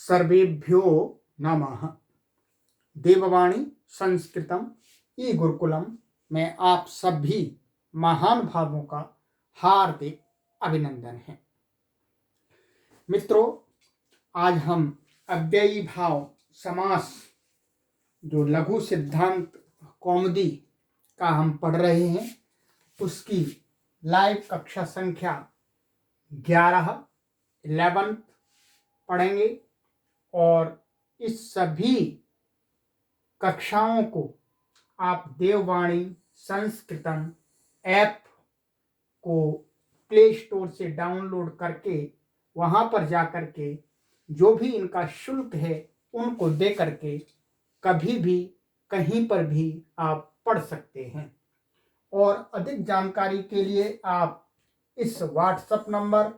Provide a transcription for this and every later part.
सर्वेभ्यो नमः। देववाणी संस्कृतम ई गुरुकुलम में आप सभी महान भावों का हार्दिक अभिनंदन है। मित्रों, आज हम अव्ययी भाव समास जो लघु सिद्धांत कौमुदी का हम पढ़ रहे हैं उसकी लाइव कक्षा संख्या 11 पढ़ेंगे और इस सभी कक्षाओं को आप देववाणी संस्कृतम ऐप को प्ले स्टोर से डाउनलोड करके वहाँ पर जा कर के जो भी इनका शुल्क है उनको दे करके कभी भी कहीं पर भी आप पढ़ सकते हैं। और अधिक जानकारी के लिए आप इस व्हाट्सएप नंबर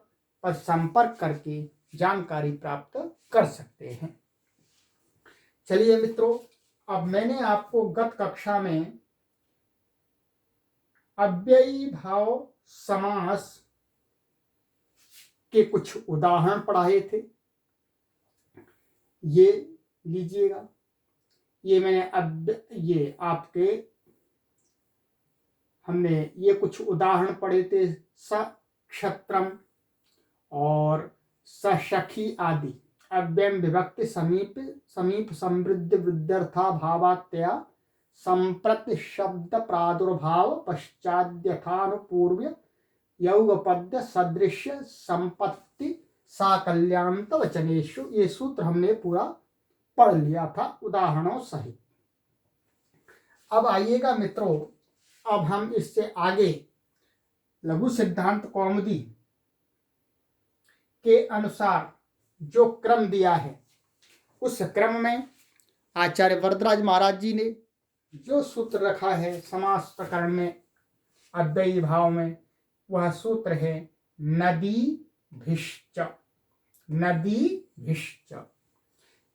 पर संपर्क करके जानकारी प्राप्त कर सकते हैं। चलिए मित्रों, अब मैंने आपको गत कक्षा में अव्ययी भाव समास के कुछ उदाहरण पढ़ाए थे। ये लीजिएगा, ये हमने ये कुछ उदाहरण पढ़े थे। सक्षत्रम और सशखी आदि अव्ययम विभक्ति समीप समृद्धि वृद्ध्यर्था भावात्या संप्रति शब्द प्रादुर्भाव पश्चाद्यथानुपूर्व्य यौगपद्य सदृश्य संपत्ति साकल्यान्त वचनेषु। ये सूत्र हमने पूरा पढ़ लिया था उदाहरणों सहित। अब आइएगा मित्रों, अब हम इससे आगे लघु सिद्धांत कौमुदी के अनुसार जो क्रम दिया है उस क्रम में आचार्य वरदराज महाराज जी ने जो सूत्र रखा है समास प्रकरण में अव्ययी भाव में, वह सूत्र है नदी भिश्च। नदी भिश्च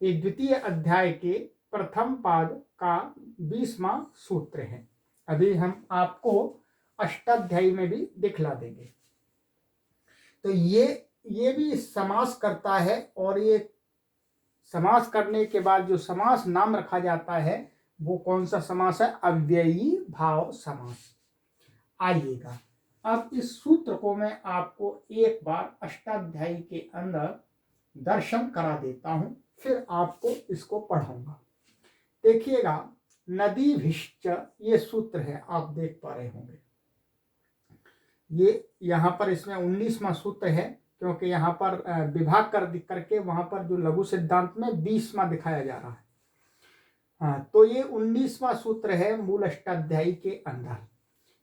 ये द्वितीय अध्याय के प्रथम पाद का 20वां सूत्र है। अभी हम आपको अष्टाध्यायी में भी दिखला देंगे। तो ये भी समास करता है और ये समास करने के बाद जो समास नाम रखा जाता है वो कौन सा समास है? अव्ययी भाव समास। आइएगा, अब इस सूत्र को मैं आपको एक बार अष्टाध्यायी के अंदर दर्शन करा देता हूं, फिर आपको इसको पढ़ाऊंगा। देखिएगा, नदी भिश्च ये सूत्र है, आप देख पा रहे होंगे। ये यहाँ पर इसमें 19वां सूत्र है, क्योंकि यहाँ पर विभाग करके वहां पर जो लघु सिद्धांत में 20वां दिखाया जा रहा है। हाँ, तो ये 19वां सूत्र है मूल अष्टाध्यायी के अंदर।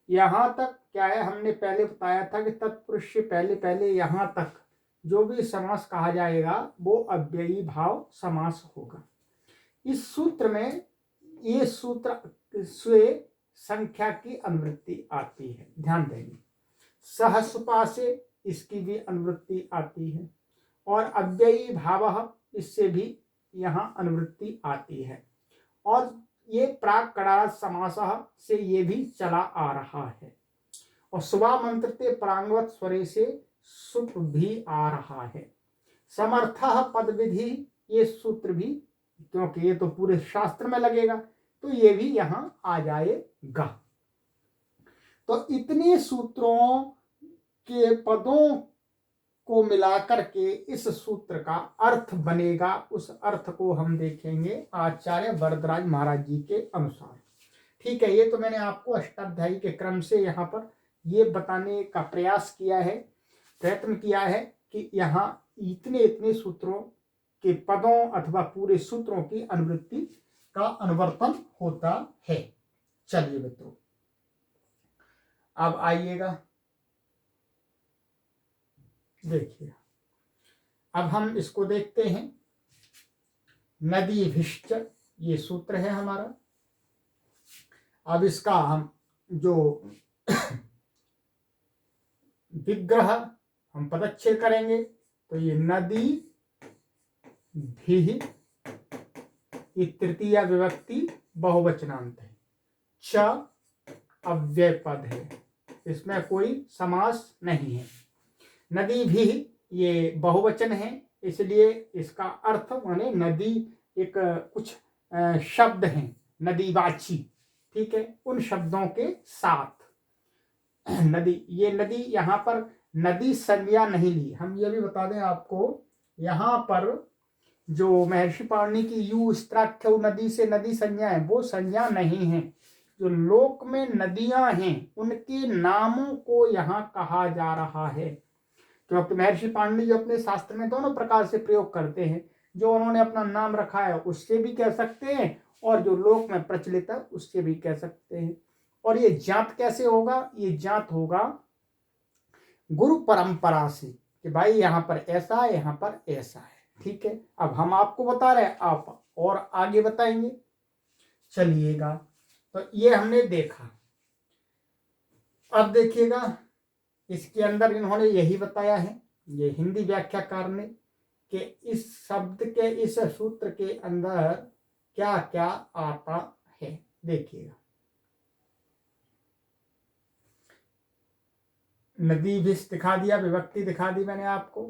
यहाँ तक क्या है, हमने पहले बताया था कि तत्पुरुष से पहले पहले यहाँ तक जो भी समास कहा जाएगा वो अव्ययी भाव समास होगा। इस सूत्र में ये सूत्र स्वे संख्या की अनुवृत्ति आती है, ध्यान देंगे। सहसुपा से इसकी भी अनुवृत्ति आती है और अव्ययी भाव इससे भी यहाँ अनुवृत्ति आती है। और ये प्राक कड़ा समास से ये भी चला आ रहा है। और सुबह मंत्रते प्रांगवत स्वरे से सुप भी आ रहा है। समर्थ पद विधि ये सूत्र भी, क्योंकि ये तो पूरे शास्त्र में लगेगा, तो ये भी यहां आ जाएगा। तो इतने सूत्रों के पदों को मिलाकर के इस सूत्र का अर्थ बनेगा। उस अर्थ को हम देखेंगे आचार्य वरदराज महाराज जी के अनुसार। ठीक है, ये तो मैंने आपको अष्टाध्यायी के क्रम से यहाँ पर ये बताने का प्रयत्न किया है कि यहाँ इतने सूत्रों के पदों अथवा पूरे सूत्रों की अनुवृत्ति का अनुवर्तन होता है। चलिए मित्रों, अब आइएगा, देखिए, अब हम इसको देखते हैं। नदी भिश्च ये सूत्र है हमारा। अब इसका हम जो विग्रह हम पदच्छेद करेंगे तो ये नदी भी ये तृतीय विभक्ति बहुवचनांत है। च अव्यय पद है, इसमें कोई समास नहीं है। नदी भी ये बहुवचन है, इसलिए इसका अर्थ माने नदी एक कुछ शब्द हैं नदीवाची, ठीक है, उन शब्दों के साथ नदी, ये नदी यहाँ पर नदी संज्ञा नहीं ली। हम ये भी बता दें आपको, यहाँ पर जो महर्षि पाणिनि की यू स्त्राख्य नदी से नदी संज्ञा है, वो संज्ञा नहीं है। जो लोक में नदियां हैं उनके नामों को यहाँ कहा जा रहा है, क्योंकि महर्षि पाणिनि जो अपने शास्त्र में दोनों प्रकार से प्रयोग करते हैं, जो उन्होंने अपना नाम रखा है उससे भी कह सकते हैं और जो लोक में प्रचलित है उससे भी कह सकते हैं। और ये जात कैसे होगा? ये जात होगा गुरु परंपरा से कि भाई यहाँ पर ऐसा है, यहाँ पर ऐसा है, ठीक है। अब हम आपको बता रहे हैं, आप और आगे बताएंगे। चलिएगा, तो ये हमने देखा। अब देखिएगा, इसके अंदर इन्होंने यही बताया है, ये हिंदी व्याख्याकार ने, कि इस शब्द के, इस सूत्र के अंदर क्या क्या आता है। देखिएगा, नदी विष दिखा दिया, विभक्ति दिखा दी मैंने आपको।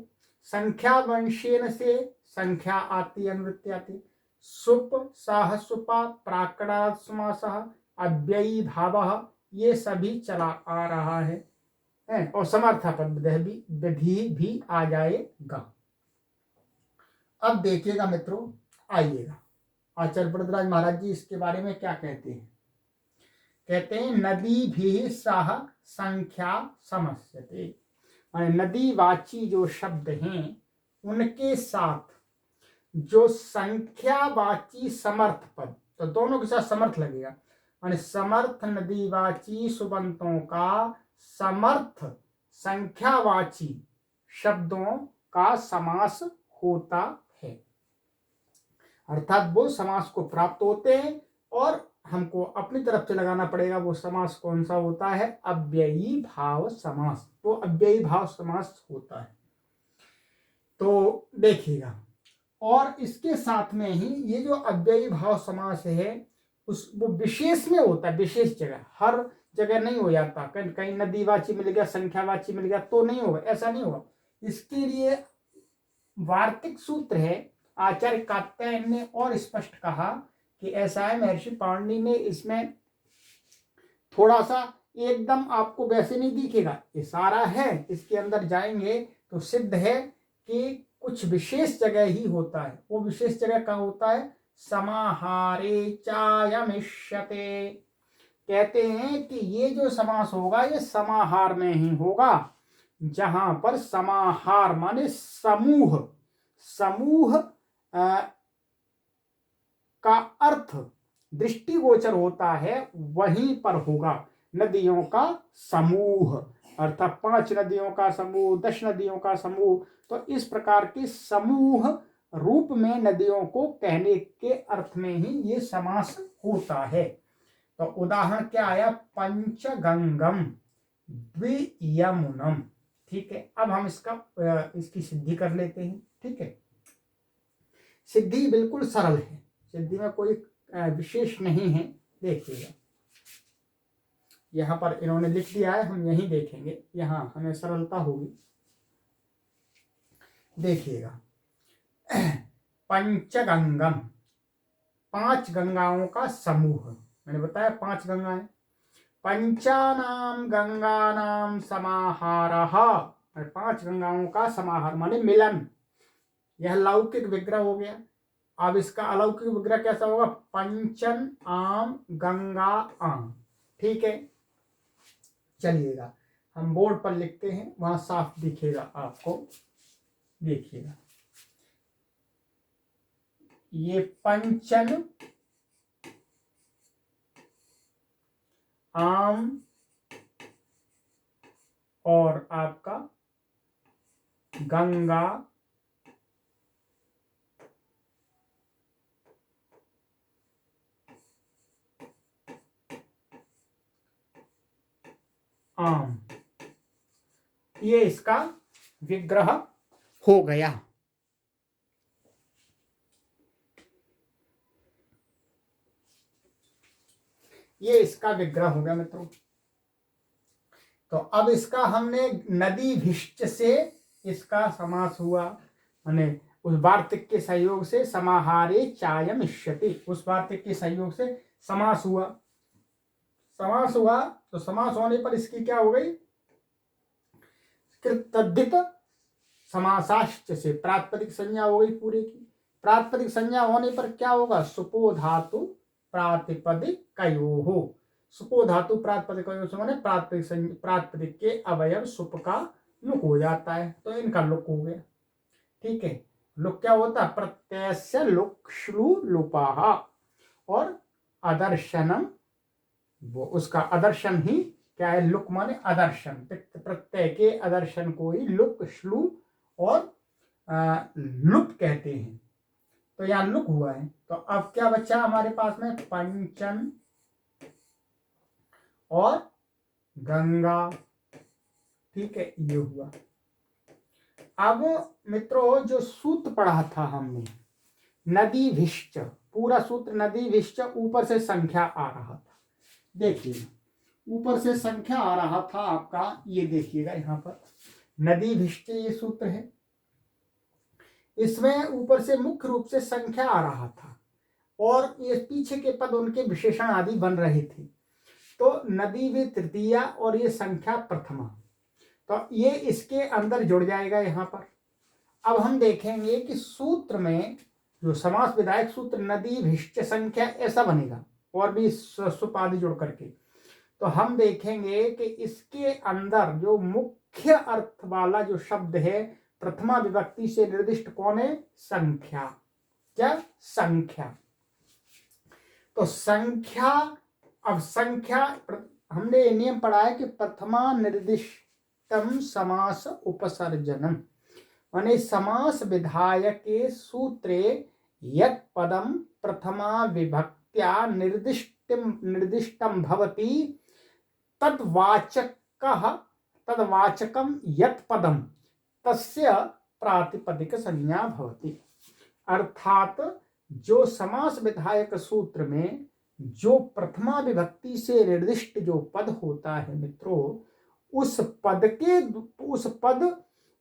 संख्या वंशेन से संख्या आती, अनुवृत्ति आती। सुप साह सुपा प्राकटात् समासः अव्ययी भावः, ये सभी चला आ रहा है। और समर्थापद विधि भी आ जाएगा। अब देखिएगा मित्रों, आइएगा आचार्य वरदराज महाराज जी इसके बारे में क्या कहते हैं। कहते हैं नदी भी सह संख्या समस्यते, नदीवाची जो शब्द हैं उनके साथ जो संख्यावाची समर्थ पद, तो दोनों के साथ समर्थ लगेगा, माने समर्थ नदीवाची सुबंतों का समर्थ संख्यावाची शब्दों का समास होता है। अर्थात वो समास को प्राप्त होते हैं और हमको अपनी तरफ से लगाना पड़ेगा। वो समास कौन सा होता है? अव्ययी भाव समास, वो अव्ययी भाव समास होता है। तो देखिएगा, और इसके साथ में ही ये जो अव्ययी भाव समास है वो विशेष में होता है, विशेष जगह, हर जगह नहीं हो जाता। कहीं नदीवाची मिल गया, संख्यावाची मिल गया तो नहीं होगा, ऐसा नहीं होगा। इसके लिए वार्तिक सूत्र है, आचार्य कात्यायन ने और स्पष्ट कहा कि ऐसा है। महर्षि पाणिनि ने इसमें थोड़ा सा एकदम आपको वैसे नहीं दिखेगा, इशारा है, इसके अंदर जाएंगे तो सिद्ध है कि कुछ विशेष जगह ही होता है। वो विशेष जगह कहाँ होता है? समाहारे चायमिष्यते, कहते हैं कि ये जो समास होगा ये समाहार में ही होगा, जहां पर समाहार माने समूह, समूह का अर्थ दृष्टिगोचर होता है, वहीं पर होगा। नदियों का समूह अर्थात 5 नदियों का समूह, 10 नदियों का समूह, तो इस प्रकार के समूह रूप में नदियों को कहने के अर्थ में ही ये समास होता है। तो उदाहरण क्या आया? पंचगंगम द्वियमुनम, ठीक है। अब हम इसकी सिद्धि कर लेते हैं, ठीक है। सिद्धि बिल्कुल सरल है, सिद्धि में कोई विशेष नहीं है। देखिएगा, यहाँ पर इन्होंने लिख दिया है, हम यही देखेंगे, यहाँ हमें सरलता होगी। देखिएगा, पंचगंगम, 5 गंगाओं का समूह, मैंने बताया 5 गंगाएं। पंचानाम गंगानाम समाहारः, 5 गंगाओं का समाहार माने मिलन। यह लौकिक विग्रह हो गया। अब इसका अलौकिक विग्रह कैसा होगा? पंचन आम गंगा आम, ठीक है। चलिएगा, हम बोर्ड पर लिखते हैं, वहां साफ दिखेगा आपको। देखिएगा, ये पंचन आम और आपका गंगा आम, ये इसका विग्रह हो गया। ये इसका विग्रह हो गया मित्रों। तो अब इसका हमने नदी भिष्ट से इसका समास हुआ, माने उस वार्तिक के सहयोग से समाहारे चायम इष्यति, उस वार्तिक के सहयोग से समास हुआ। समास हुआ तो समास होने पर इसकी क्या हो गई, कृतद्धित समासाश्च से प्रातिपदिक संज्ञा हो गई पूरे की। प्रातिपदिक संज्ञा होने पर क्या होगा, सुपो धातु प्रातिपदिक कयोः, सुपो धातु प्रातिपदिक कयोः माने प्रातिपदिक के अवयव सुप का लुक हो जाता है, तो इनका लुक हो गया। ठीक है, लुक क्या होता है, प्रत्यय लुक श्लू लुपाह, और अदर्शनम वो उसका अदर्शन ही क्या है, लुक माने अदर्शन, प्रत्यय के अदर्शन को ही लुक श्लू और लुप कहते हैं। तो यहाँ लुक हुआ है, तो अब क्या बच्चा हमारे पास में, पंचन और गंगा। ठीक है, ये हुआ। अब मित्रों जो सूत्र पढ़ा था हमने, नदी भिश्च, पूरा सूत्र नदी भिश्च, ऊपर से संख्या आ रहा था, देखिए ऊपर से संख्या आ रहा था आपका, ये देखिएगा यहाँ पर नदी भिश्च ये सूत्र है, इसमें ऊपर से मुख्य रूप से संख्या आ रहा था और ये पीछे के पद उनके विशेषण आदि बन रहे थे। तो नदी भी तृतीया और ये संख्या प्रथमा, तो ये इसके अंदर जुड़ जाएगा यहाँ पर। अब हम देखेंगे कि सूत्र में जो समास विधायक सूत्र नदी भिष्ट संख्या ऐसा बनेगा, और भी सुप आदि जुड़ करके, तो हम देखेंगे कि इसके अंदर जो मुख्य अर्थ वाला जो शब्द है प्रथमा विभक्ति से निर्दिष्ट कौन है, संख्या। क्या, संख्या। तो संख्या, अब संख्या हमने नियम पढ़ा है कि प्रथमा निर्दिष्टम समास उपसर्जनम, माने समास विधायके सूत्रे यत् पदम प्रथमा विभक्त्या निर्दिष्टम भवति तद्वाचकम यत् पदम तस्य प्रातिपदिक संज्ञा भवति। अर्थात जो समास विधायक सूत्र में जो प्रथमा विभक्ति से निर्दिष्ट जो पद होता है मित्रों, उस पद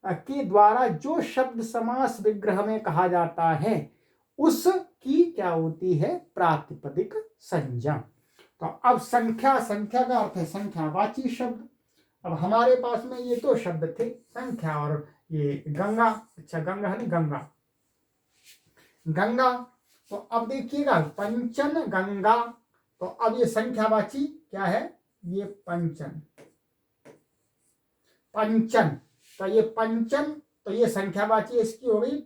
के द्वारा जो शब्द समास विग्रह में कहा जाता है उसकी क्या होती है, प्रातिपदिक संज्ञा। तो अब संख्या, संख्या का अर्थ है संख्यावाची शब्द। अब हमारे पास में ये दो शब्द थे, संख्या और ये गंगा। अच्छा, गंगा है ना, गंगा, गंगा। तो अब देखिएगा पंचन गंगा, तो अब ये संख्यावाची क्या है, ये पंचन, पंचन, तो ये पंचन, तो ये संख्यावाची इसकी हो गई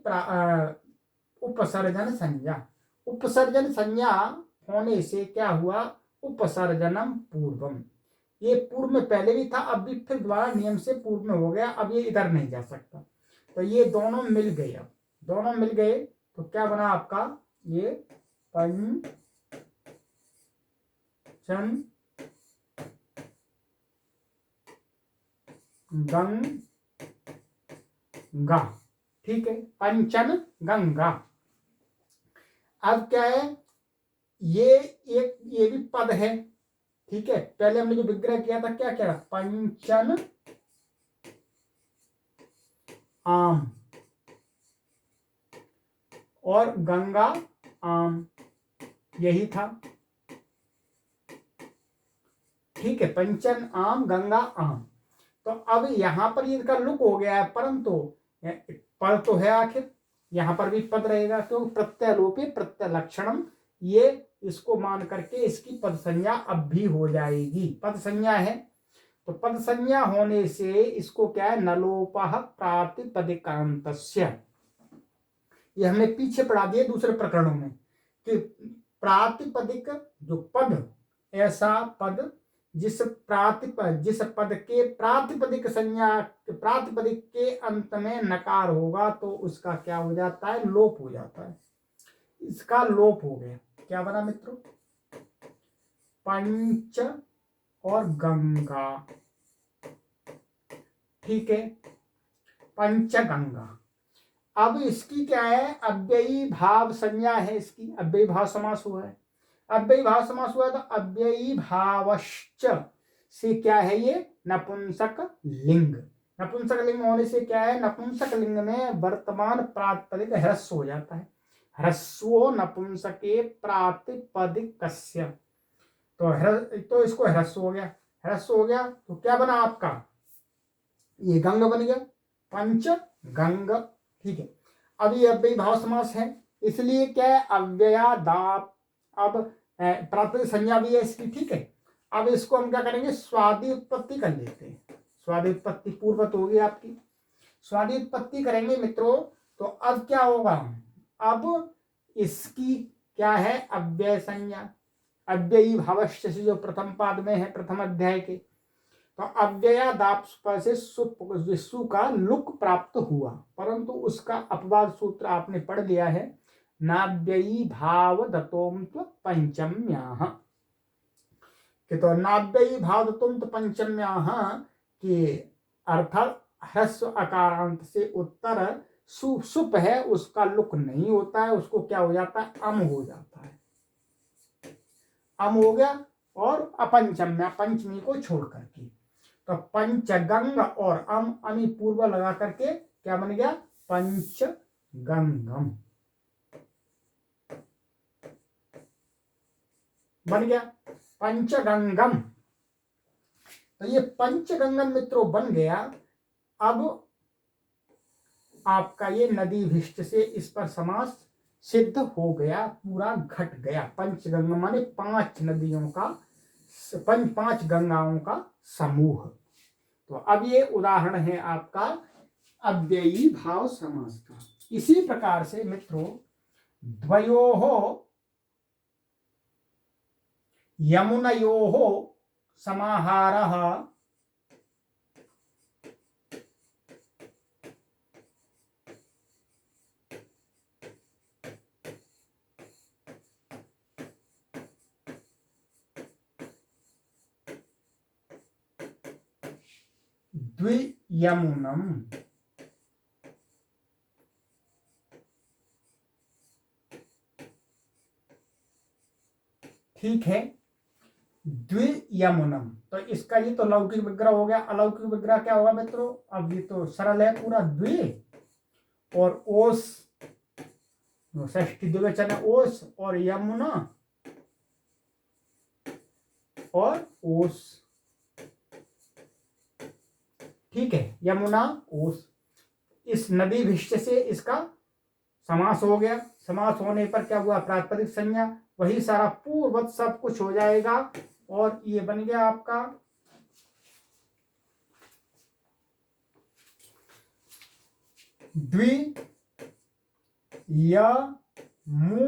उपसर्जन संज्ञा। उपसर्जन संज्ञा होने से क्या हुआ, उपसर्जनम पूर्वम, ये पूर्व में पहले भी था, अब भी फिर दोबारा नियम से पूर्व में हो गया, अब ये इधर नहीं जा सकता। तो ये दोनों मिल गए, अब दोनों मिल गए तो क्या बना आपका, ये पंचन गंगा। ठीक है, पंचन गंगा। अब क्या है, ये भी पद है। ठीक है, पहले हमने जो विग्रह किया था क्या क्या, पंचन आम और गंगा आम, यही था। ठीक है, पंचन आम गंगा आम। तो अब यहां पर इनका लुक हो गया है, परंतु पद तो है आखिर, यहां पर भी पद रहेगा, क्योंकि प्रत्यय लोपे प्रत्यय लक्षणम, ये इसको मान करके इसकी पद संज्ञा अब भी हो जाएगी। पद संज्ञा है तो पद संज्ञा होने से इसको क्या है, नलोपः प्रातिपदिकान्तस्य, ये हमने पीछे पढ़ा दिए दूसरे प्रकरणों में कि प्रातिपदिक जो पद, ऐसा पद जिस पद के प्रातिपदिक संज्ञा, प्रातिपदिक के अंत में नकार होगा तो उसका क्या हो जाता है, लोप हो जाता है। इसका लोप हो गया, क्या बना मित्रों, पंच और गंगा। ठीक है, पंचगंगा। अब इसकी क्या है, अव्ययी भाव संज्ञा है, इसकी अव्ययी भाव समास हुआ है। अव्ययी भाव समास हुआ तो अव्ययी भावश्च से क्या है, ये नपुंसक लिंग, नपुंसक लिंग होने से क्या है, नपुंसक लिंग में वर्तमान प्रातिपदिक ह्रस्व हो जाता है। ह्रस्वो नपुंसके प्रातिपदिकस्य, तो इसको ह्रस्व हो गया। ह्रस्व हो गया तो क्या बना आपका, ये गंग बन गया, पंच गंग। ठीक है, अब ये अव्ययी भाव समास है, इसलिए क्या है, अव्ययादाप। अब प्रातिपदिक संज्ञा भी है इसकी। ठीक है, अब इसको हम क्या करेंगे, स्वादि उत्पत्ति कर लेते हैं। स्वादि उत्पत्ति पूर्वत होगी आपकी, स्वादि उत्पत्ति करेंगे मित्रों। तो अब क्या होगा, अब इसकी क्या है, अव्यय संज्ञा। अव्ययी भावश्य से जो प्रथम पाद में है, प्रथम अध्याय के, तो अव्ययादाप से सु का लुक प्राप्त हुआ, परंतु उसका अपवाद सूत्र आपने पढ़ लिया है, नाव्ययी भाव दतोम पंचम्याः। तो नाव्ययी भाव दतोम पंचम्याः कि अर्थात ह्रस्व अकारांत से उत्तर सुप है, उसका लुक नहीं होता है, उसको क्या हो जाता है, अम हो जाता है। अम हो गया, और अपंचम्या, पंचमी को छोड़ करके, तो पंचगंग और अमी पूर्व लगा करके क्या बन गया, पंचगंगम बन गया, पंचगंगम। तो ये पंचगंगम मित्रों बन गया। अब आपका ये नदी भिष्ट से इस पर समास सिद्ध हो गया, पूरा घट गया। पंचगंगम माने 5 नदियों का, 5 गंगाओं का समूह। तो अब ये उदाहरण है आपका अव्ययी भाव समास का। इसी प्रकार से मित्रों, द्वयोः यमुनयोः समाहारः द्वियमुनम। ठीक है, द्वियमुनम, तो इसका ये तो लौकिक विग्रह हो गया। अलौकिक विग्रह क्या होगा मित्रों, अब ये तो सरल है पूरा, द्वि और ओस, षष्ठी द्विवचन है, ओस और यमुना और ओस। ठीक है, यमुना ओस, इस नदी भिष्ट से इसका समास हो गया। समास होने पर क्या हुआ, प्रातिपदिक संज्ञा, वही सारा पूर्ववत सब कुछ हो जाएगा, और ये बन गया आपका द्वि यमुना।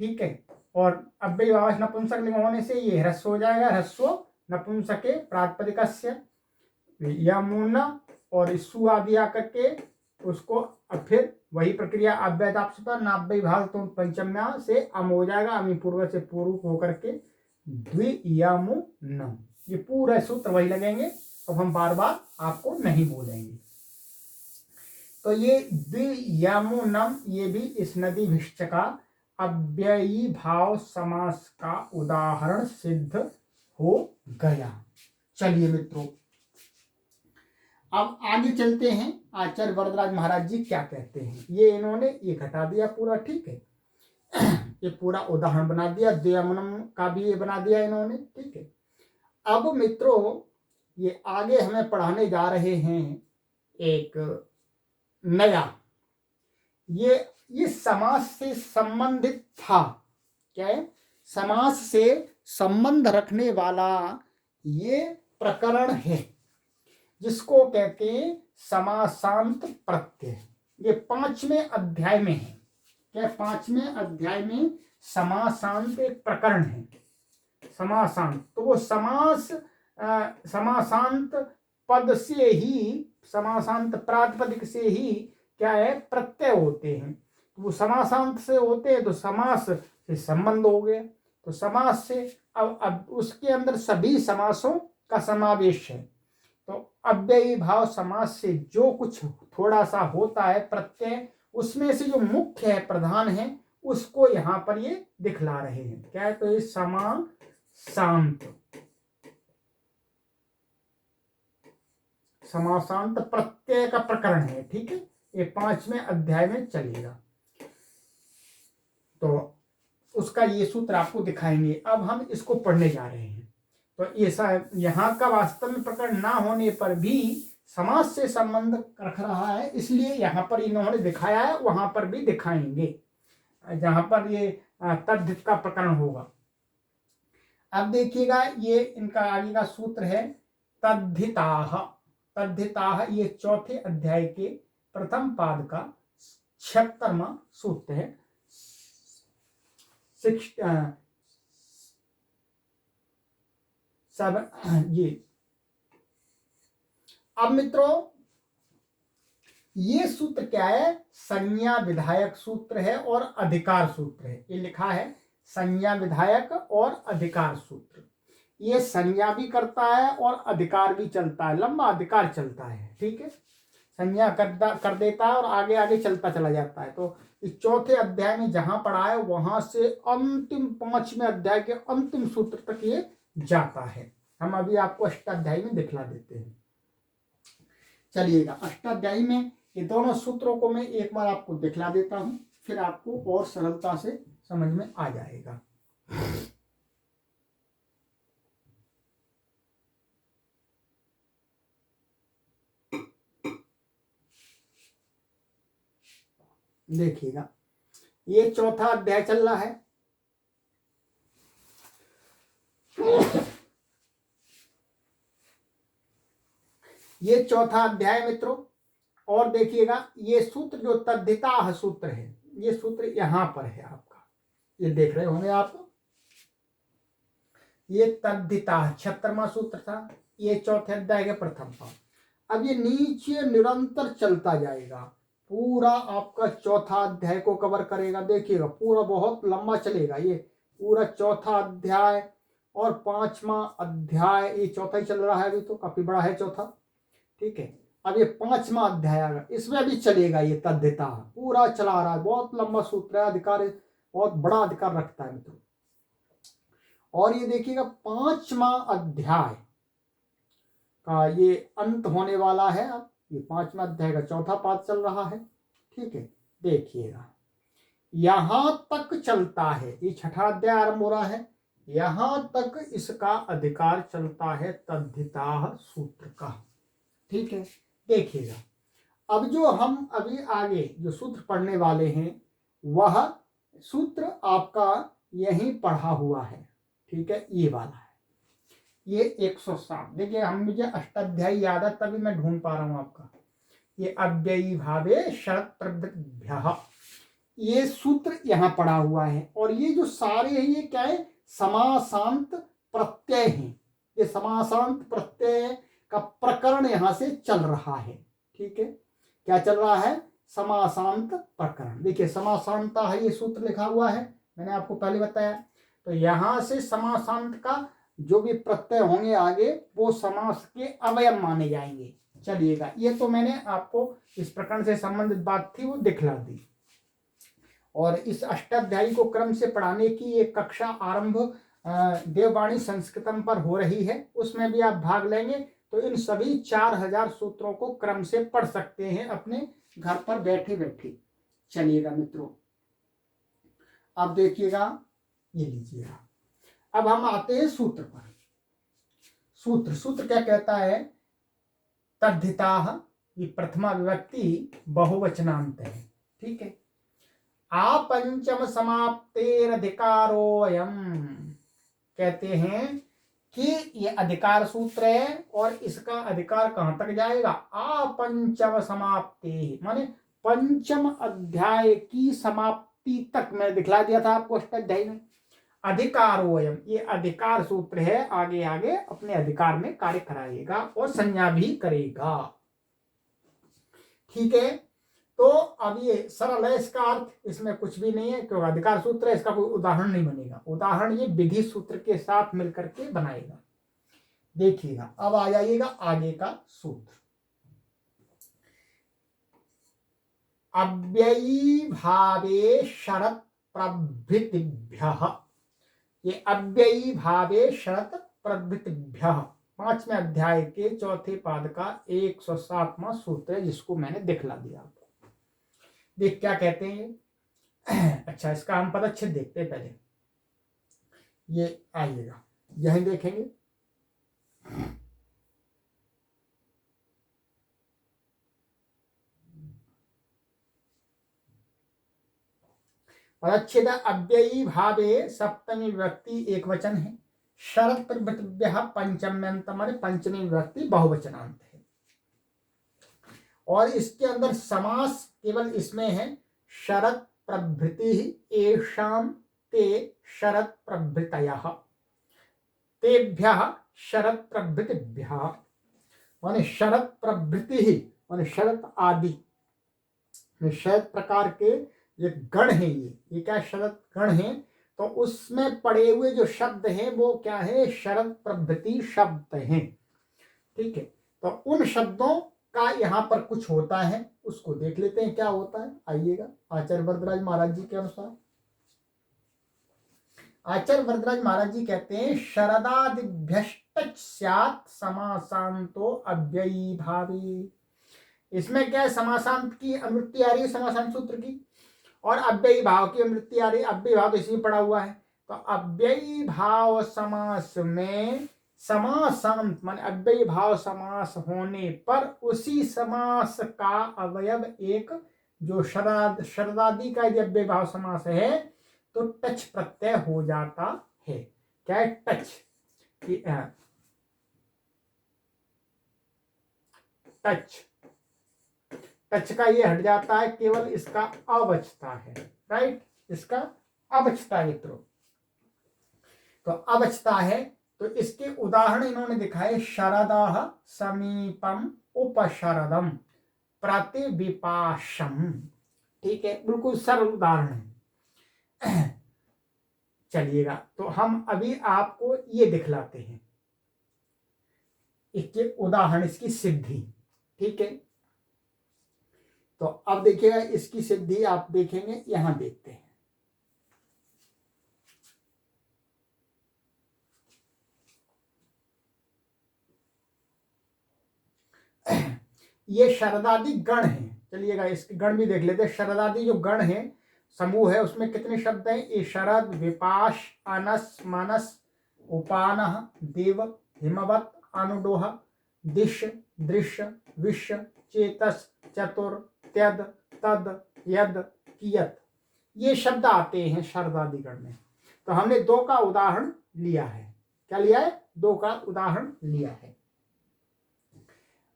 ठीक है, और अव्ययी भाव नपुंसक लिंग होने से ये ह्रस्व हो जाएगा, ह्रस्व नपुंसके प्रातिपदिकस्य यमुना, और सु आदि आकर के उसको अब फिर वही प्रक्रिया अव्ययदाप पर नाव्ययी भाव तो पंचम्या से अम हो जाएगा, अमी पूर्व से पूर्व होकर के द्वियमुनम। ये पूरा सूत्र वही लगेंगे, अब हम बार बार आपको नहीं बोलेंगे। तो ये द्वियमुनम, ये भी इस नदी भिष्ट का अव्ययी भाव समास का उदाहरण सिद्ध हो गया। चलिए मित्रों, अब आगे चलते हैं, आचार्य वरदराज महाराज जी क्या कहते हैं। ये इन्होंने ये घटा दिया पूरा, ठीक है, ये पूरा उदाहरण बना दिया, द्वियमुनम का भी ये बना दिया इन्होंने। ठीक है, अब मित्रों ये आगे हमें पढ़ाने जा रहे हैं एक नया, ये समास से संबंधित था। क्या है, समास से संबंध रखने वाला ये प्रकरण है, जिसको कहते हैं समासांत प्रत्यय। ये 5वें अध्याय में है। क्या, 5वें अध्याय में समासांत एक प्रकरण है, समासांत। तो वो समासांत पद से ही, समासांत प्रातिपदिक से ही क्या है, प्रत्यय होते हैं। तो वो समासांत से होते हैं, तो समास से संबंध हो गया। तो समास से अब उसके अंदर सभी समासों का समावेश है। तो अव्ययी भाव समास से जो कुछ थोड़ा सा होता है प्रत्यय, उसमें से जो मुख्य है, प्रधान है, उसको यहां पर ये दिखला रहे हैं। क्या है, तो ये समासांत, समासांत प्रत्यय का प्रकरण है, ठीक है। ये 5वें अध्याय में चलेगा, तो उसका ये सूत्र आपको दिखाएंगे। अब हम इसको पढ़ने जा रहे हैं। तो ऐसा यहाँ का वास्तव में प्रकरण ना होने पर भी समास से संबंध रख रहा है, इसलिए यहाँ पर इन्होंने दिखाया है, वहां पर भी दिखाएंगे जहां पर ये तद्धित का प्रकरण होगा। अब देखिएगा, ये इनका आगे का सूत्र है तद्धिताः। तद्धिताः ये चौथे अध्याय के प्रथम पाद का 76वां सूत्र है। ये अब मित्रों, ये सूत्र क्या है? संज्ञा विधायक सूत्र है और अधिकार सूत्र है। ये लिखा है संज्ञा विधायक और अधिकार सूत्र। ये संज्ञा भी करता है और अधिकार भी चलता है, लंबा अधिकार चलता है, ठीक है। संज्ञा कर देता है और आगे आगे चलता चला जाता है। तो इस चौथे अध्याय में जहां पढ़ा है वहां से अंतिम 5वें अध्याय के अंतिम सूत्र तक ये जाता है। हम अभी आपको अष्टाध्यायी में दिखला देते हैं। चलिएगा, अष्टाध्यायी में ये दोनों सूत्रों को मैं एक बार आपको दिखला देता हूं, फिर आपको और सरलता से समझ में आ जाएगा। देखिएगा, ये चौथा अध्याय चल रहा है। ये चौथा अध्याय मित्रों, और देखिएगा ये सूत्र जो तद्धिताः सूत्र है, ये सूत्र यहां पर है आपका, ये देख रहे होंगे आप। ये तद्धिताः 76वां सूत्र था, ये चौथे अध्याय के प्रथम पाद। अब ये नीचे निरंतर चलता जाएगा, पूरा आपका चौथा अध्याय को कवर करेगा। देखिएगा पूरा बहुत लंबा चलेगा, ये पूरा चौथा अध्याय और 5वां अध्याय, ये चौथा ही चल रहा है अभी, तो काफी बड़ा है चौथा, ठीक है। अब ये 5वां अध्याय आएगा, इसमें भी चलेगा ये तद्धिताः, पूरा चला रहा है, बहुत लंबा सूत्र है, अधिकार बहुत बड़ा अधिकार रखता है मित्रों। और ये देखिएगा 5वां अध्याय का ये अंत होने वाला है। अब ये 5वां अध्याय का चौथा पाद चल रहा है, ठीक है। देखिएगा यहां तक चलता है, ये छठा अध्याय आरंभ हो रहा है, यहां तक इसका अधिकार चलता है तद्धिताः सूत्र का, ठीक है। देखिएगा अब जो हम अभी आगे जो सूत्र पढ़ने वाले हैं वह सूत्र आपका यहीं पढ़ा हुआ है, ठीक है। ये वाला है, ये 107। देखिए हम, मुझे अष्टाध्यायी याद है तभी मैं ढूंढ पा रहा हूं आपका। ये अव्ययी भावे शरत प्रवृत्तिभ्यः, ये सूत्र यहां पढ़ा हुआ है। और ये जो सारे हैं ये क्या है? समासांत प्रत्यय हैं। ये समासांत प्रत्यय का प्रकरण यहां से चल रहा है, ठीक है। क्या चल रहा है? समासांत प्रकरण। देखिए समासांता है, ये सूत्र लिखा हुआ है, मैंने आपको पहले बताया। तो यहां से समासांत का जो भी प्रत्यय होंगे आगे वो समास के अवयव माने जाएंगे। चलिएगा, ये तो मैंने आपको इस प्रकरण से संबंधित बात थी वो दिखला दी। और इस अष्टाध्यायी को क्रम से पढ़ाने की एक कक्षा आरंभ देववाणी संस्कृतम पर हो रही है, उसमें भी आप भाग लेंगे तो इन सभी 4000 सूत्रों को क्रम से पढ़ सकते हैं अपने घर पर बैठे बैठे। चलिएगा मित्रों, अब देखिएगा, ये लीजिएगा। अब हम आते हैं सूत्र पर। सूत्र क्या कहता है? तद्धिताः, ये प्रथमा विभक्ति बहुवचनांत है, ठीक है। आपंचम समाप्तेरधिकारोऽयम्, कहते हैं कि ये अधिकार सूत्र है और इसका अधिकार कहां तक जाएगा? आपंचम समाप्ते, माने 5म अध्याय की समाप्ति तक। मैं दिखला दिया था आपको अष्टाध्यायी में। अधिकारोऽयम्, ये अधिकार सूत्र है, आगे आगे अपने अधिकार में कार्य कराएगा और संज्ञा भी करेगा, ठीक है। तो अब ये सरल है, इसका अर्थ इसमें कुछ भी नहीं है क्योंकि अधिकार सूत्र है, इसका कोई उदाहरण नहीं बनेगा। उदाहरण ये विधि सूत्र के साथ मिलकर के बनाएगा। देखिएगा, अब आ जाइएगा आगे का सूत्र। अव्ययी भावे शरत प्रभृतिभ्यः, ये अव्ययी भावे शरत प्रभृतिभ्यः, 5वें अध्याय के चौथे पाद का 107वां सूत्र है, जिसको मैंने दिखला दिया आपको। देख क्या कहते हैं ये। अच्छा, इसका हम पदच्छेद देखते हैं पहले। ये आइएगा, यही देखेंगे। पदच्छेद अव्ययी भावे सप्तमी विभक्ति एक वचन है, शरद प्रभृतिभ्यः पंचम्यंत माने पंचमी विभक्ति बहुवचनांत है, और इसके अंदर समास केवल इसमें है शरद प्रभृति एषां ते शरद प्रभृतयः, तेभ्यः शरद प्रभृतिभ्यः माने शरद प्रभृति माने शरद आदि, शरद प्रकार के ये गण है। ये क्या शरद गण है, तो उसमें पड़े हुए जो शब्द हैं वो क्या है, शरद प्रभृति शब्द हैं। ठीक है, तो उन शब्दों का यहाँ पर कुछ होता है, उसको देख लेते हैं क्या होता है। आइएगा, आचार्य वरदराज महाराज जी के अनुसार, आचार्य वरदराज महाराज जी कहते हैं शरदादिभ्यष्ट स्यात् समासांतो अव्ययी भावी। इसमें क्या है, समासांत की अनुवृत्ति आ रही है समासांत सूत्र की, और अव्ययी भाव की अनुवृत्ति आ रही है। अव्ययी भाव तो इसी में पड़ा हुआ है, तो अव्ययी भाव समास में समासांत मान अव्ययी भाव समास होने पर उसी समास का अवयव एक जो शरदादि का यदि अव्ययी भाव समास है तो टच प्रत्यय हो जाता है। क्या है, टच टच टच का ये हट जाता है, केवल इसका अवचता है। राइट, इसका अवचता है मित्रों, तो अवचता है। तो इसके उदाहरण इन्होंने दिखाए, शरदः समीपम उपशरदम प्रतिविपाशम। ठीक है, बिल्कुल सरल उदाहरण है। चलिएगा, तो हम अभी आपको ये दिखलाते हैं इसके उदाहरण, इसकी सिद्धि। ठीक है, तो अब देखिएगा इसकी सिद्धि आप देखेंगे, यहां देखते हैं। ये शरदादि गण है, चलिएगा इसके गण भी देख लेते हैं। शरदादि जो गण है, समूह है, उसमें कितने शब्द हैं, ये शरद, विपाश, अनस, मानस, उपानः, देव, हिमवत, अनुडोह, दिश, दृश्य, विश्व, चेतस, चतुर, त्यद, तद, यद, कियत, ये शब्द आते हैं शरदादि गण में। तो हमने दो का उदाहरण लिया है। क्या लिया है, दो का उदाहरण लिया है।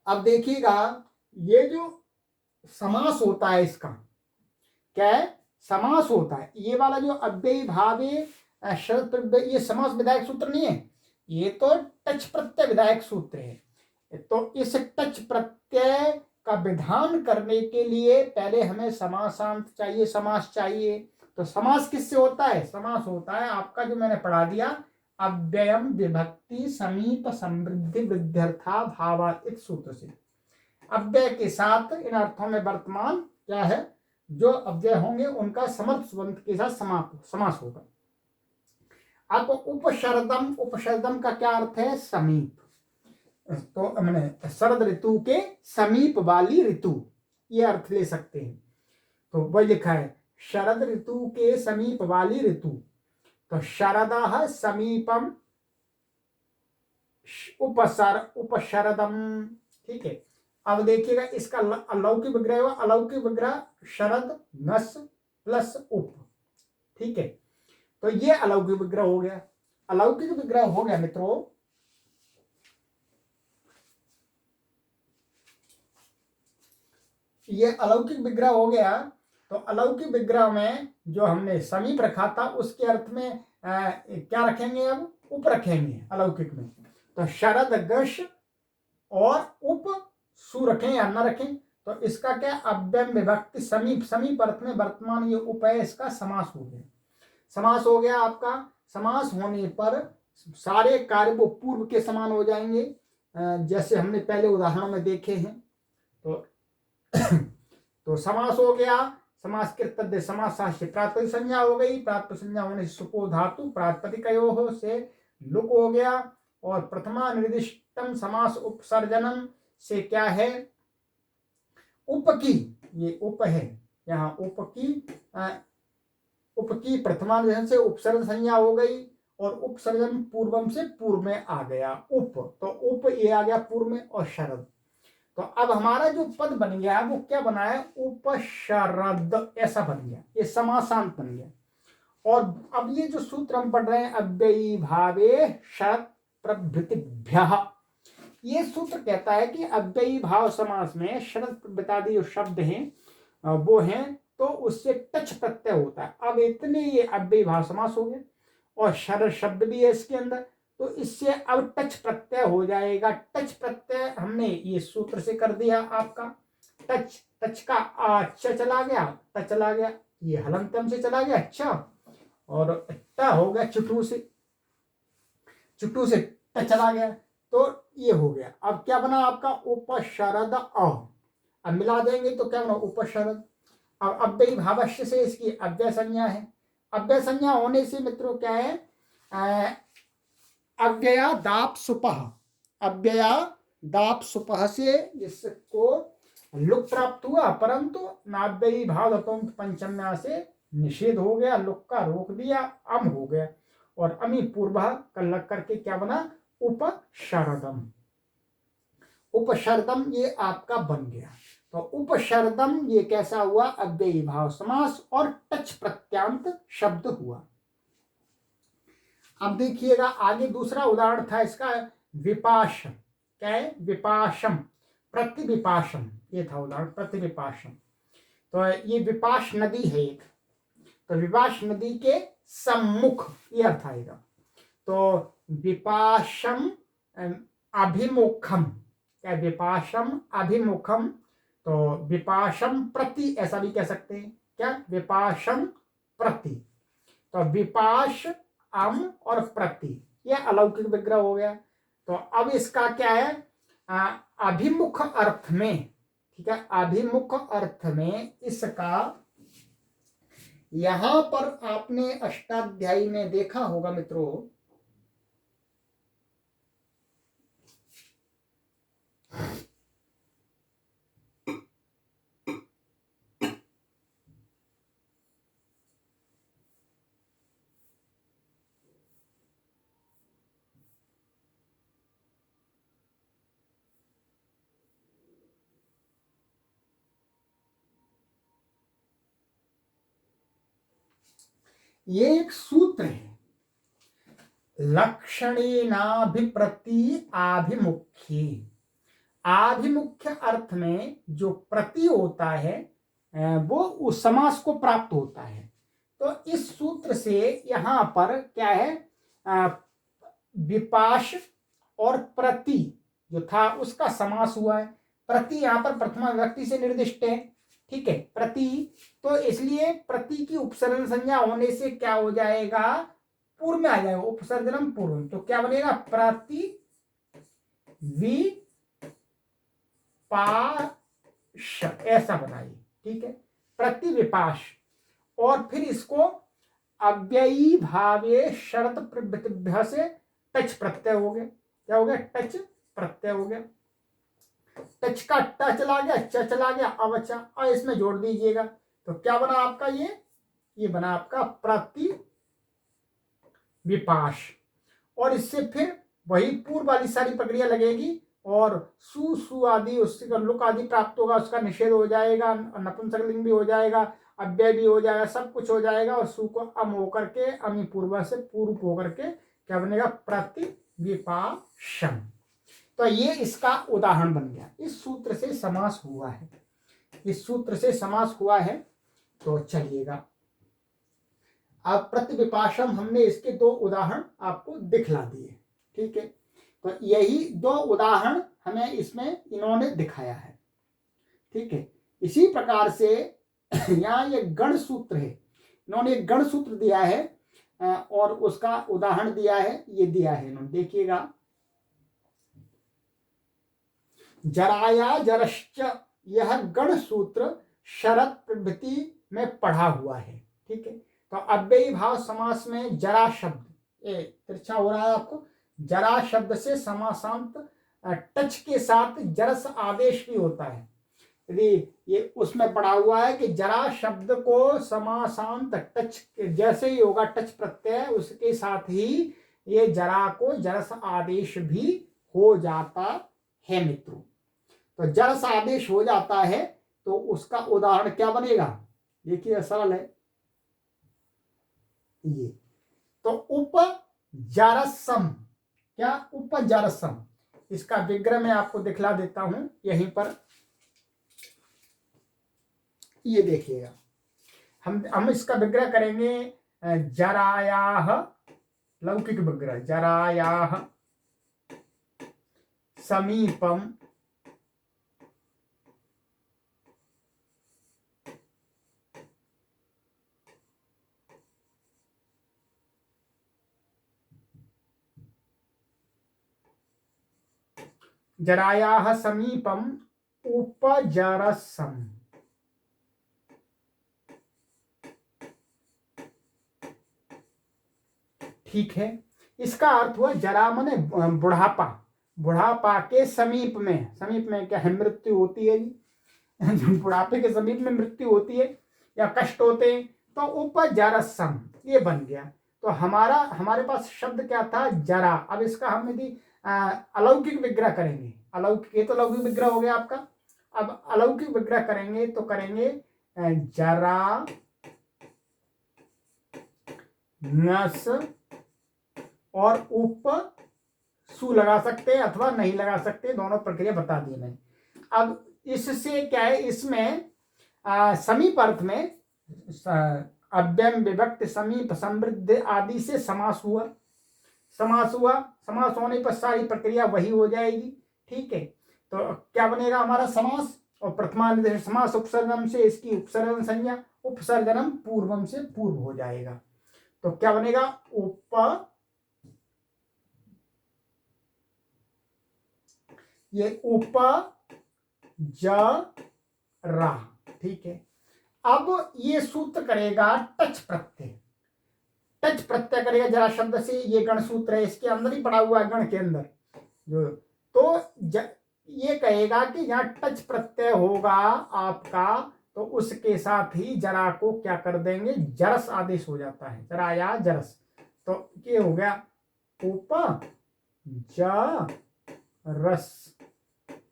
अब देखिएगा, ये जो समास होता है, इसका क्या है, समास होता है। ये वाला जो अव्ययी भावे शरद, ये समास विधायक सूत्र नहीं है, ये तो टच प्रत्यय विधायक सूत्र है। तो इस टच प्रत्यय का विधान करने के लिए पहले हमें समासांत चाहिए, समास चाहिए। तो समास किससे होता है, समास होता है आपका जो मैंने पढ़ा दिया, अव्ययम विभक्ति समीप समृद्धि वृद्ध्यर्था भावा, इस सूत्र से। अव्यय के साथ इन अर्थों में वर्तमान क्या है, जो अव्यय होंगे उनका समर्थ सुबंध के साथ समास होगा। अब उपशरदम, उपशरदम का क्या अर्थ है, समीप। तो मैंने शरद ऋतु के समीप वाली ऋतु, ये अर्थ ले सकते हैं। तो वही लिखा है शरद ऋतु के समीप वाली ऋतु, तो शरदः समीपम उपशरदम। ठीक है, अब देखिएगा इसका अलौकिक विग्रह हुआ, अलौकिक विग्रह शरद नस प्लस उप। ठीक है, तो ये अलौकिक विग्रह हो गया। अलौकिक विग्रह हो गया मित्रों, ये अलौकिक विग्रह हो गया। तो अलौकिक विग्रह में जो हमने समीप रखा था उसके अर्थ में क्या रखेंगे, अब उप रखेंगे अलौकिक में। तो शरद गश और उप सु रखें या न रखें, तो इसका क्या, अव्ययम विभक्ति समीप, समीप अर्थ में वर्तमान ये उप है, इसका समास हो गया। समास हो गया आपका। समास होने पर सारे कार्य वो पूर्व के समान हो जाएंगे, जैसे हमने पहले उदाहरणों में देखे हैं। तो समास हो गया। समास कृतद्य समासाश्य प्रातिपदिक संज्ञा हो गई, प्रातिपदिक संज्ञा होने से सुपो धातु प्रातिपदिकयोः से लुक हो गया, और प्रथमा निर्दिष्ट षष्टम समास उपसर्जनम से क्या है, उपकी, ये उप है यहाँ, उपकी प्रथमानुवचन से उपसर्ग संज्ञा हो गई और उपसर्जन पूर्वम से पूर्व में आ गया उप, तो उप ये आ गया पूर्व में और शरद। तो अब हमारा जो पद बन गया वो क्या बना है, उपशरद, ऐसा बन गया, ये समासांत बन गया। और अब ये जो सूत्र हम पढ़ रहे हैं, अव्ययी भावे शरद प्रभृतिभ्यः, ये सूत्र कहता है कि अव्ययी भाव समास में शरद प्रभृतादि जो शब्द हैं वो हैं, तो उससे टच प्रत्यय होता है। अब इतने ये अव्ययी भाव समास हो गए और शरद शब्द भी है इसके अंदर, तो इससे अब टच प्रत्यय हो जाएगा। टच प्रत्यय हमने ये सूत्र से कर दिया आपका, टच, टच का च चला गया, ट चला गया, ये हलंतम से चला गया अच्छा, और ट हो गया चुटू से, चुटू से ट चला गया, तो ये हो गया। अब क्या बना आपका, उपशरद अ, अब मिला देंगे तो क्या बना, उपशरद। अब अव्ययी भावश्य से इसकी अव्यय संज्ञा है, अव्यय संज्ञा होने से मित्रों क्या है, अव्यया दाप सुपह, अव्यया दाप सुपह से इसको लुक प्राप्त हुआ, परंतु नाव्ययी भाव धतों पंचम्या से निषेध हो गया, लुक का रोक दिया, अम हो गया, और अमी पूर्व का लग करके क्या बना, उपशरदम। उपशरदम ये आपका बन गया। तो उपशरदम ये कैसा हुआ, अव्ययी भाव समास और टच प्रत्यांत शब्द हुआ। अब देखिएगा आगे दूसरा उदाहरण था इसका, विपाशम, क्या है, विपाशम, प्रतिविपाशम, ये था उदाहरण, प्रतिविपाशम। तो ये विपाश नदी है एक, तो विपाश नदी के सम्मुख ये अर्थ आएगा। तो विपाशम अभिमुखम, क्या, विपाशम अभिमुखम, तो विपाशम प्रति ऐसा भी कह सकते हैं, क्या, विपाशम प्रति, तो विपाश अम और प्रति यह अलौकिक विग्रह हो गया। तो अब इसका क्या है, अभिमुख अर्थ में, ठीक है, अभिमुख अर्थ में इसका, यहां पर आपने अष्टाध्यायी में देखा होगा मित्रों, ये एक सूत्र है, लक्षणेनाभिप्रति आभिमुख्य, आभिमुख्य अर्थ में जो प्रति होता है वो उस समास को प्राप्त होता है। तो इस सूत्र से यहां पर क्या है, विपाश और प्रति जो था उसका समास हुआ है। प्रति यहां पर प्रथमा विभक्ति से निर्दिष्ट है, ठीक है, प्रति, तो इसलिए प्रति की उपसर्जन संज्ञा होने से क्या हो जाएगा, पूर्व में आ जाएगा, उपसर्जनम पूर्व, तो क्या बनेगा, प्रति विपाश, ऐसा बनाइए, ठीक है, प्रति विपाश। और फिर इसको अव्ययी भावे शरत प्रभृतिभ्य से टच प्रत्यय हो गया, क्या हो गया, टच प्रत्यय हो गया, टच का ट चला गया, च चला गया, अवचा अ इसमें जोड़ दीजिएगा, तो क्या बना आपका, ये बना आपका प्रति विपाश। और इससे फिर वही पूर्व वाली सारी प्रक्रिया लगेगी और सु सु आदि उसका लुक आदि प्राप्त होगा, उसका निषेध हो जाएगा, नपुंसकलिंग भी हो जाएगा, अव्यय भी हो जाएगा, सब कुछ हो जाएगा, और सु को अम होकर के, अमी पूर्व से पूर्व होकर के क्या बनेगा, प्रतिविपाशम। तो ये इसका उदाहरण बन गया, इस सूत्र से समास हुआ है, इस सूत्र से समास हुआ है। तो चलिएगा अब प्रतिविपाशम हमने इसके दो उदाहरण आपको दिखला दिए, ठीक है, तो यही दो उदाहरण हमें इसमें इन्होंने दिखाया है, ठीक है। इसी प्रकार से यहाँ ये गण सूत्र है, इन्होंने एक गण सूत्र दिया है और उसका उदाहरण दिया है, ये दिया है इन्होंने, देखिएगा, जराया जरश्च, यह गण सूत्र शरत प्रभृति में पढ़ा हुआ है, ठीक है। तो अव्ययी भाव समास में जरा शब्द, ये तिरछा हो रहा है आपको, जरा शब्द से समासांत टच के साथ जरस आदेश भी होता है। यदि ये उसमें पढ़ा हुआ है कि जरा शब्द को समासांत टच जैसे ही होगा, टच प्रत्यय उसके साथ ही ये जरा को जरस आदेश भी हो जाता है मित्रों। तो जरस आदेश हो जाता है तो उसका उदाहरण क्या बनेगा, देखिए सरल है ये। तो उपजरसम, क्या उपजरसम, इसका विग्रह मैं आपको दिखला देता हूं यहीं पर, ये देखिएगा। हम इसका विग्रह करेंगे जरायाह, लौकिक विग्रह, जरायाह समीपम जरायाह समीपम उपजरसम। ठीक है, इसका अर्थ हुआ जरा माने बुढ़ापा, बुढ़ापा के समीप में, समीप में क्या है, मृत्यु होती है जी बुढ़ापे के समीप में मृत्यु होती है या कष्ट होते हैं, तो उपजरसम ये बन गया। तो हमारे पास शब्द क्या था, जरा। अब इसका हम यदि अलौकिक विग्रह करेंगे, अलौकिक, ये तो लौकिक विग्रह हो गया आपका। अब अलौकिक विग्रह करेंगे तो करेंगे जरा नस और उप सु लगा सकते हैं अथवा नहीं लगा सकते, दोनों प्रक्रिया बता दी मैंने। अब इससे क्या है, इसमें समीप अर्थ में अव्यम विभक्त समीप समृद्ध आदि से समास हुआ, समास हुआ, समास होने पर सारी प्रक्रिया वही हो जाएगी। ठीक है, तो क्या बनेगा हमारा समास, और प्रथमानिर्देश समास उपसर्जनम से इसकी उपसर्जन संज्ञा, उपसर्जनम पूर्वम से पूर्व हो जाएगा। तो क्या बनेगा, ये उपजरा। ठीक है, अब ये सूत्र करेगा टच प्रत्यय, टच प्रत्यय करेगा जरा शब्द से, ये गण सूत्र है, इसके अंदर ही पड़ा हुआ है, गण के अंदर जो। तो ये कहेगा कि यहाँ टच प्रत्यय होगा आपका, तो उसके साथ ही जरा को क्या कर देंगे, जरस आदेश हो जाता है, जरा या जरस। तो ये हो गया उपजरस,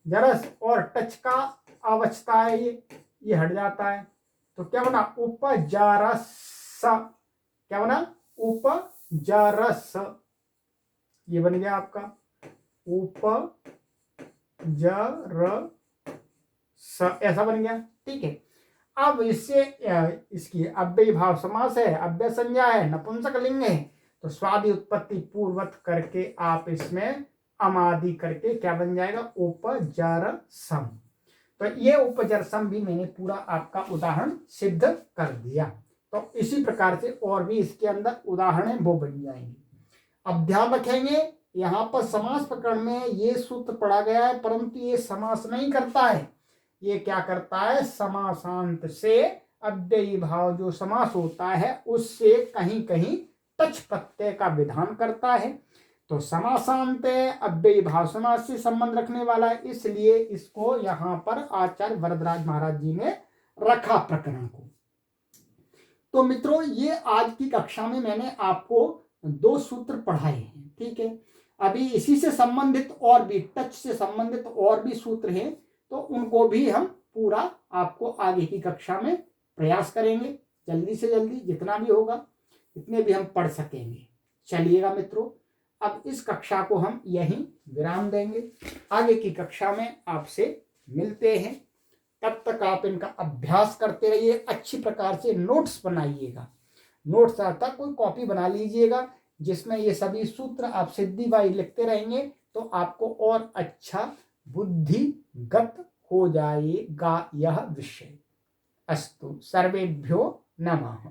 जरस, और टच का अवच्छता है ये हट जाता है। तो क्या बना, उपजरस, क्या बना, उपजरस, ये बन गया आपका उपजरस, ऐसा बन गया। ठीक है, अब इससे इसकी अव्ययी भाव समास है, अव्यय संज्ञा है, नपुंसक लिंग है, तो स्वादि उत्पत्ति पूर्वत करके आप इसमें अमादि करके क्या बन जाएगा, उपजरसम। तो ये उपजरसम भी मैंने पूरा आपका उदाहरण सिद्ध कर दिया। तो इसी प्रकार से और भी इसके अंदर उदाहरण वो बन जाएंगे। अब ध्यान रखेंगे, यहाँ पर समास प्रकरण में ये सूत्र पढ़ा गया है, परंतु ये समास नहीं करता है, ये क्या करता है, समासांत से अव्ययी भाव जो समास होता है उससे कहीं कहीं टच प्रत्यय का विधान करता है। तो समासांत अव्ययी भाव समास से संबंध रखने वाला है, इसलिए इसको यहाँ पर आचार्य वरदराज महाराज जी ने रखा प्रकरण को। तो मित्रों, ये आज की कक्षा में मैंने आपको 2 सूत्र पढ़ाए हैं। ठीक है, अभी इसी से संबंधित और भी, टच से संबंधित और भी सूत्र हैं, तो उनको भी हम पूरा आपको आगे की कक्षा में प्रयास करेंगे, जल्दी से जल्दी जितना भी होगा इतने भी हम पढ़ सकेंगे। चलिएगा मित्रों, अब इस कक्षा को हम यहीं विराम देंगे, आगे की कक्षा में आपसे मिलते हैं। तब तक आप इनका अभ्यास करते रहिए, अच्छी प्रकार से नोट्स बनाइएगा, नोट्स अर्थात कोई कॉपी बना लीजिएगा जिसमें ये सभी सूत्र आप सिद्धिबाई लिखते रहेंगे, तो आपको और अच्छा बुद्धिगत हो जाएगा यह विषय। अस्तु, सर्वेभ्यो नमः।